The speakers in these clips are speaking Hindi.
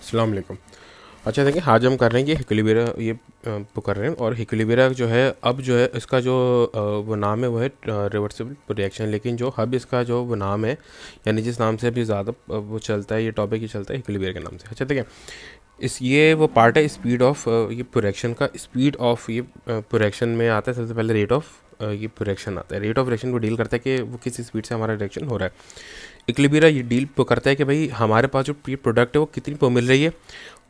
अस्सलाम वालेकुम। अच्छा देखिए, आज हम कर रहे हैं ये हिक्विलिब्रियम वो कर रहे हैं, और हिक्विलिब्रियम जो है अब जो है इसका जो वो नाम है वो है रिवर्सिबल रिएक्शन। लेकिन जो हब इसका जो वो नाम है, यानी जिस नाम से अभी ज़्यादा वो चलता है, ये टॉपिक ही चलता है हिक्विलिब्रियम के नाम से। अच्छा देखिए, इस ये वो पार्ट है स्पीड ऑफ ये प्रोरेक्शन का। स्पीड ऑफ ये प्रोरेक्शन में आता है सबसे पहले रेट ऑफ ये प्रोरेक्शन आता है। रेट ऑफ रिएक्शन को डील करता है कि वो किस स्पीड से हमारा रिएक्शन हो रहा है। इक्विलिब्रियम ये डील करता है कि भाई हमारे पास जो ये प्रोडक्ट है वो कितनी पो मिल रही है,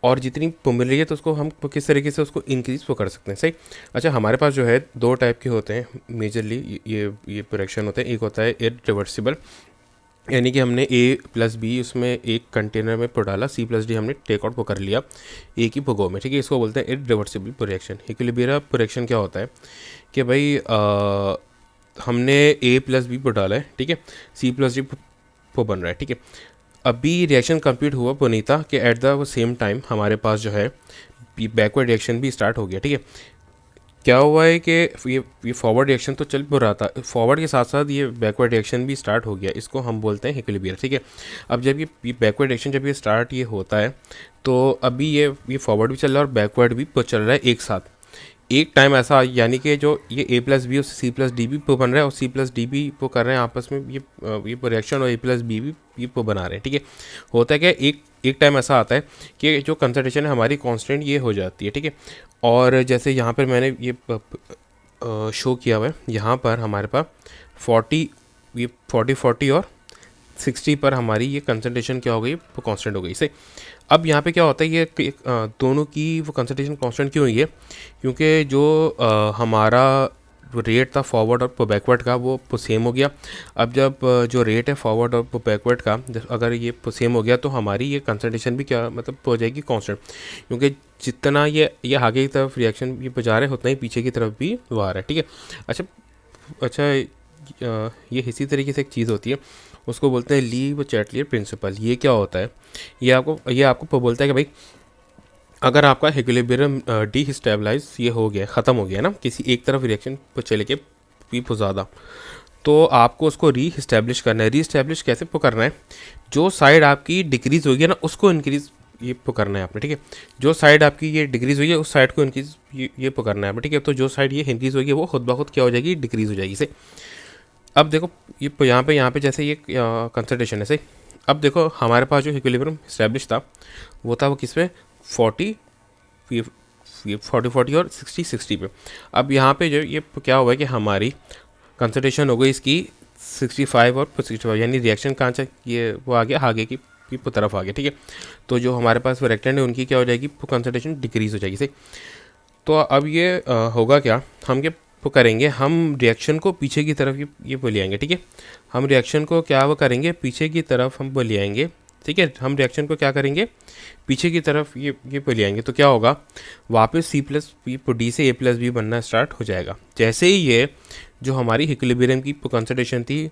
और जितनी पो मिल रही है तो उसको हम किस तरीके से उसको इंक्रीज वो कर सकते हैं। सही। अच्छा, हमारे पास जो है दो टाइप के होते हैं मेजरली, ये प्रोडक्शन होते हैं। एक होता है इरिवर्सिबल, यानी कि हमने ए प्लस बी उसमें एक कंटेनर में डाला, सी प्लस डी हमने टेक आउट वो कर लिया एक ही भगो में। ठीक है, इसको बोलते हैं इरिवर्सिबल रिएक्शन। इक्विलिब्रियम रिएक्शन क्या होता है कि भाई हमने ए प्लस बी डाला है, ठीक है, सी प्लस डी वो बन रहा है। ठीक है, अभी रिएक्शन कंप्लीट हुआ पुनीता कि एट द सेम टाइम हमारे पास जो है बैकवर्ड रिएक्शन भी स्टार्ट हो गया। ठीक है, क्या हुआ है कि ये फॉरवर्ड रिएक्शन तो चल भी रहा था, फॉरवर्ड के साथ साथ ये बैकवर्ड रिएक्शन भी स्टार्ट हो गया। इसको हम बोलते हैं इक्विलिब्रियम। ठीक है, अब जब ये बैकवर्ड रिएक्शन जब ये स्टार्ट ये होता है, तो अभी ये फॉरवर्ड भी चल रहा है और बैकवर्ड भी चल रहा है एक साथ, एक टाइम ऐसा, यानी कि जो ये ए प्लस बी और सी प्लस डी भी बन रहा है और सी प्लस डी भी वो कर रहे हैं आपस में, ये रिएक्शन, और ए प्लस बी भी ये बना रहे हैं। ठीक है, होता है क्या, एक टाइम ऐसा आता है कि जो कंसंट्रेशन है हमारी कांस्टेंट ये हो जाती है। ठीक है, और जैसे यहाँ पर मैंने ये शो किया हुआ है, यहाँ पर हमारे पास 40 ये 40 और 60 पर हमारी ये कंसंट्रेशन क्या हो गई, वो कांस्टेंट हो गई। इसे अब यहाँ पे क्या होता है, ये दोनों की वो कंसंट्रेशन कांस्टेंट क्यों हुई है, क्योंकि जो हमारा रेट था फॉरवर्ड और बैकवर्ड का वो सेम हो गया। अब जब जो रेट है फॉरवर्ड और बैकवर्ड का अगर ये सेम हो गया, तो हमारी ये कंसंट्रेशन भी क्या मतलब हो जाएगी कांस्टेंट, क्योंकि जितना ये आगे की तरफ रिएक्शन ये जा रहे हैं उतना ही पीछे की तरफ भी वो आ रहा है। ठीक है, अच्छा अच्छा, ये इसी तरीके से एक चीज़ होती है, उसको बोलते हैं ली व चैटलियर प्रिंसिपल। ये क्या होता है, ये आपको बोलता है कि भाई अगर आपका इक्विलिब्रियम डीस्टेबलाइज ये हो गया, ख़त्म हो गया ना, किसी एक तरफ रिएक्शन पर चले के पी को ज़्यादा, तो आपको उसको री इस्टेब्लिश करना है। री इस्टेब्लिश कैसे करना है, जो साइड आपकी डिक्रीज़ होगी ना उसको इंक्रीज़ ये करना है आपने। ठीक है, जो साइड आपकी ये डिक्रीज़ हुई है उस साइड को इंक्रीज़ ये करना है आपने। ठीक है, तो जो साइड ये इंक्रीज़ होगी वो खुद ब खुद क्या हो जाएगी, डिक्रीज़ हो जाएगी। इसे अब देखो, ये यहाँ पे जैसे ये कंसंट्रेशन है सही। अब देखो हमारे पास जो इक्विलिब्रियम इस्टेब्लिश था वो था वो किस पे, 40 ये 40 और 60 पे। अब यहाँ पे जो ये क्या हुआ है कि हमारी कंसंट्रेशन हो गई इसकी 65 और 65, यानी रिएक्शन कहाँ से ये वो आ गया, आगे की तरफ आ गया। ठीक है, तो जो हमारे पास वो रेक्टेंट है उनकी क्या हो जाएगी, कंसंट्रेशन डिक्रीज हो जाएगी सही। तो अब ये होगा क्या, हम क्या करेंगे, हम रिएक्शन को पीछे की तरफ ये वो ले आएंगे। ठीक है, हम रिएक्शन को क्या वो करेंगे, पीछे की तरफ हम वो ले आएंगे। ठीक है, हम रिएक्शन को क्या करेंगे, पीछे की तरफ ये पे ले आएंगे, तो क्या होगा, वापस सी प्लस डी से ए प्लस बी बनना स्टार्ट हो जाएगा। जैसे ही ये जो हमारी इक्विलिब्रियम की कंसंट्रेशन थी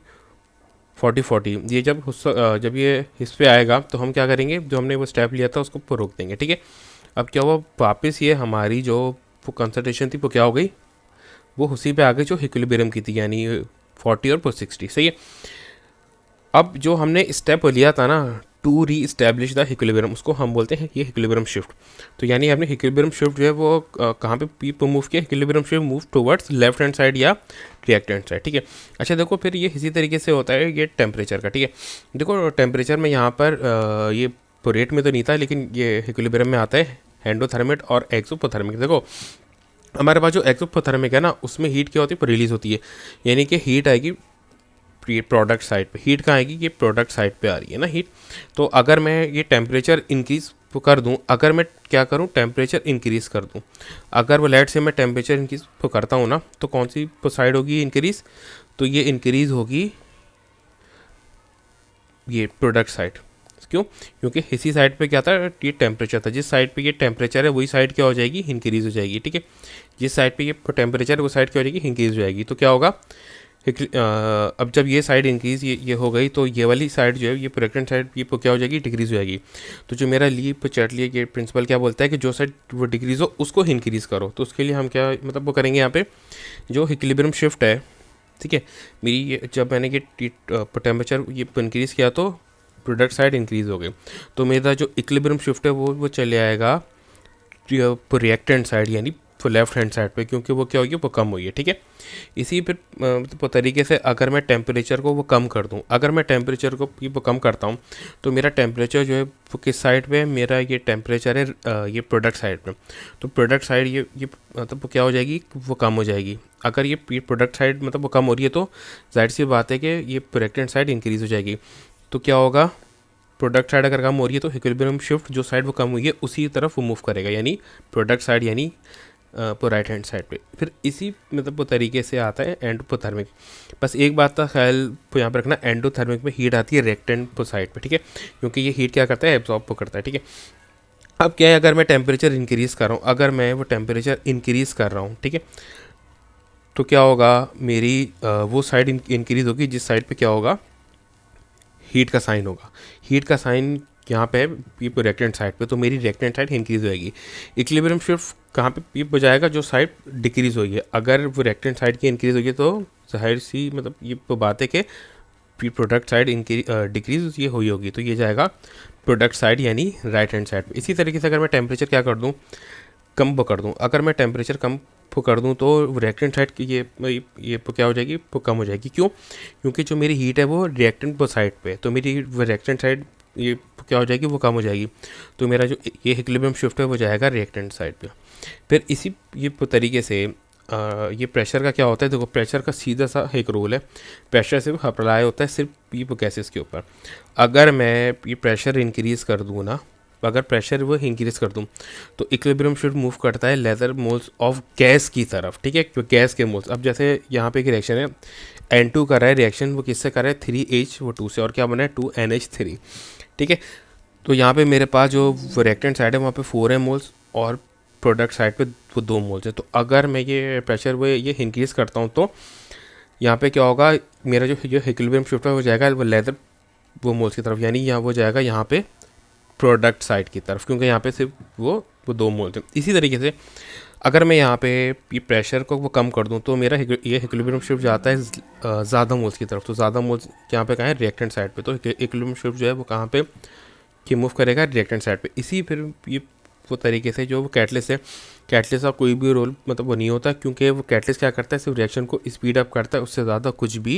40, ये जब ये इस पे आएगा तो हम क्या करेंगे, जो हमने वो स्टेप लिया था उसको रोक देंगे। ठीक है, अब क्या हुआ, वापस ये हमारी जो कंसंट्रेशन थी वो क्या हो गई, वो उसी पे आ गई जो इक्विलिब्रियम की थी, यानी 40 और 60। सही है, अब जो हमने स्टेप लिया था ना टू री इस्टेब्लिश द इक्विलिब्रियम, उसको हम बोलते हैं ये इक्विलिब्रियम शिफ्ट। तो यानी हमने इक्विलिब्रियम शिफ्ट जो है वो कहाँ पे मूव किया, equilibrium shift move towards left hand side या रिएक्ट हैंड साइड। ठीक है, अच्छा देखो फिर ये इसी तरीके से होता है ये टेम्परेचर का। ठीक है, देखो टेम्परेचर में यहाँ पर ये रेट में तो नहीं था, लेकिन ये इक्विलिब्रियम में आता है एंडोथर्मिक और एक्सोथर्मिक। देखो हमारे पास जो एक्सोथर्मिक है ना, उसमें हीट क्या होती है, रिलीज होती है, यानी कि हीट आएगी प्रोडक्ट साइड पे। हीट कहाँ आएगी, ये प्रोडक्ट साइड पे आ रही है ना हीट। तो अगर मैं ये टेम्परेचर इंक्रीज़ कर दूं, अगर मैं क्या करूं, टेम्परेचर इंक्रीज़ कर दूं, अगर वो लेट से मैं टेम्परेचर इंक्रीज़ करता हूं ना, तो कौन सी साइड होगी इंक्रीज़, तो ये इंक्रीज़ होगी ये प्रोडक्ट साइड। क्यों, क्योंकि इसी साइड पे क्या था, ये टेम्परेचर था, जिस साइड पे ये टेम्परेचर है वही साइड क्या हो जाएगी, इंक्रीज़ हो जाएगी। ठीक है, जिस साइड पे ये टेम्परेचर है वो साइड क्या हो जाएगी, इंक्रीज़ हो जाएगी। तो क्या होगा, अब जब ये साइड इंक्रीज़ ये हो गई, तो ये वाली साइड जो है ये प्रोडक्टेंट साइड ये क्या हो जाएगी, डिक्रीज़ हो जाएगी। तो जो मेरा लीप चैटलियर ये प्रिंसिपल क्या बोलता है कि जो साइड वो डिक्रीज़ हो उसको इंक्रीज़ करो। तो उसके लिए हम क्या मतलब वो करेंगे, यहाँ पे जो इक्विलिब्रियम शिफ्ट है, ठीक है, मेरी जब मैंने ये टेम्परेचर ये इंक्रीज़ किया तो प्रोडक्ट साइड इंक्रीज़ हो गई, तो मेरा जो इक्विलिब्रियम शिफ्ट है वो चले आएगा रिएक्टेंट साइड यानी लेफ्ट हैंड साइड पे, क्योंकि वो क्या होगी, वो कम हुई है। ठीक है, इसी फिर तो तरीके से अगर मैं टेम्परेचर को वो कम कर दूं, अगर मैं टेम्परेचर को वो कम करता हूं तो मेरा टेम्परेचर जो है वो किस साइड पे है, मेरा ये टेम्परेचर है ये प्रोडक्ट साइड पे। तो प्रोडक्ट साइड ये मतलब वो क्या हो जाएगी, वो कम हो जाएगी। अगर ये प्रोडक्ट साइड मतलब वो कम हो रही है तो जाहिर सी बात है कि ये रिएक्टेंट साइड इंक्रीज़ हो जाएगी। तो क्या होगा, प्रोडक्ट साइड अगर कम हो रही है तो इक्विलिब्रियम शिफ्ट जो साइड वो कम हुई है उसी तरफ वो मूव करेगा, यानी प्रोडक्ट साइड यानी राइट हैंड साइड पे। फिर इसी मतलब वो तरीके से आता है एंडोथर्मिक। बस एक बात का ख्याल यहाँ पर रखना, एंडोथर्मिक में हीट आती है रिएक्टेंट साइड पे। ठीक है, क्योंकि ये हीट क्या करता है, एब्जॉर्ब करता है। ठीक है, अब क्या है, अगर मैं टेम्परेचर इंक्रीज़ कर रहा हूँ, अगर मैं वो टेम्परेचर इंक्रीज़ कर रहा हूँ, ठीक है, तो क्या होगा, मेरी वो साइड इंक्रीज़ होगी जिस साइड पे क्या होगा, हीट का साइन होगा। हीट का साइन यहाँ पे है ये रिएक्टेंट साइड पे, तो मेरी रिएक्टेंट साइड इंक्रीज़ होएगी। इक्विलिब्रियम शिफ्ट कहाँ पे ये हो जाएगा, जो साइड डिक्रीज़ हुई है। अगर वो रिएक्टेंट साइड की इंक्रीज़ होगी तो जाहिर सी मतलब ये बात है कि प्रोडक्ट साइड डिक्रीज ये हुई होगी, तो ये जाएगा प्रोडक्ट साइड यानी राइट हैंड साइड पे। इसी तरीके से अगर मैं टेम्परेचर क्या कर दूँ, कम कर दूँ, अगर मैं टेम्परेचर कम कर दूँ तो रिएक्टेंट साइड की ये क्या हो जाएगी, वो कम हो जाएगी। क्यों, क्योंकि जो मेरी हीट है वो रिएक्टेंट साइड पे, तो मेरी रिएक्टेंट साइड ये क्या हो जाएगी, वो कम हो जाएगी। तो मेरा जो ये इक्विलिब्रियम शिफ्ट है वो जाएगा रिएक्टेंट साइड पे। फिर इसी ये तरीके से ये प्रेशर का क्या होता है, देखो प्रेशर का सीधा सा एक रूल है, प्रेशर सिर्फ अप्लाई होता है सिर्फ ये गैसेस के ऊपर। अगर मैं ये प्रेशर इंक्रीज़ कर दूँ ना, अगर प्रेशर वो इंक्रीज़ कर दूँ तो इक्विलिब्रियम शिफ्ट मूव करता है लेदर मोल्स ऑफ गैस की तरफ। ठीक है, गैस के मोल्स, अब जैसे यहाँ पे एक रिएक्शन है, N2 कर रहा है रिएक्शन, वो किससे कर रहा है, 3H वो 2 से, और क्या बना है 2NH3। ठीक है, तो यहाँ पे मेरे पास जो रिएक्टेंट साइड है वहाँ पे 4 मोल्स और प्रोडक्ट साइड पे वो 2 मोल्स है। तो अगर मैं ये प्रेशर वो ये इंक्रीज़ करता हूँ तो यहाँ पे क्या होगा, मेरा जो इक्विलिब्रियम शिफ्ट है वो जाएगा वो लेदर वो मोल्स की तरफ, यानी यहाँ वो जाएगा यहाँ पे प्रोडक्ट साइड की तरफ, क्योंकि यहाँ पे सिर्फ वो 2 मोल्स हैं। इसी तरीके से अगर मैं यहाँ पे ये प्रेशर को वो कम कर दूँ तो मेरा ये इक्विलिब्रियम शिफ्ट जाता है ज़्यादा मोल्स की तरफ। तो ज़्यादा मोल्स यहाँ पे कहाँ है, रिएक्टेंट साइड पे, तो इक्विलिब्रियम शिफ्ट जो है वो कहाँ पे कि मूव करेगा रिएक्टेंट साइड पे। इसी फिर ये वो तरीके से जो वो कैटलिस्ट है, कैटलिस्ट का कोई भी रोल मतलब वो नहीं होता, क्योंकि वो कैटलिस्ट क्या करता है, सिर्फ रिएक्शन को स्पीड अप करता है, उससे ज़्यादा कुछ भी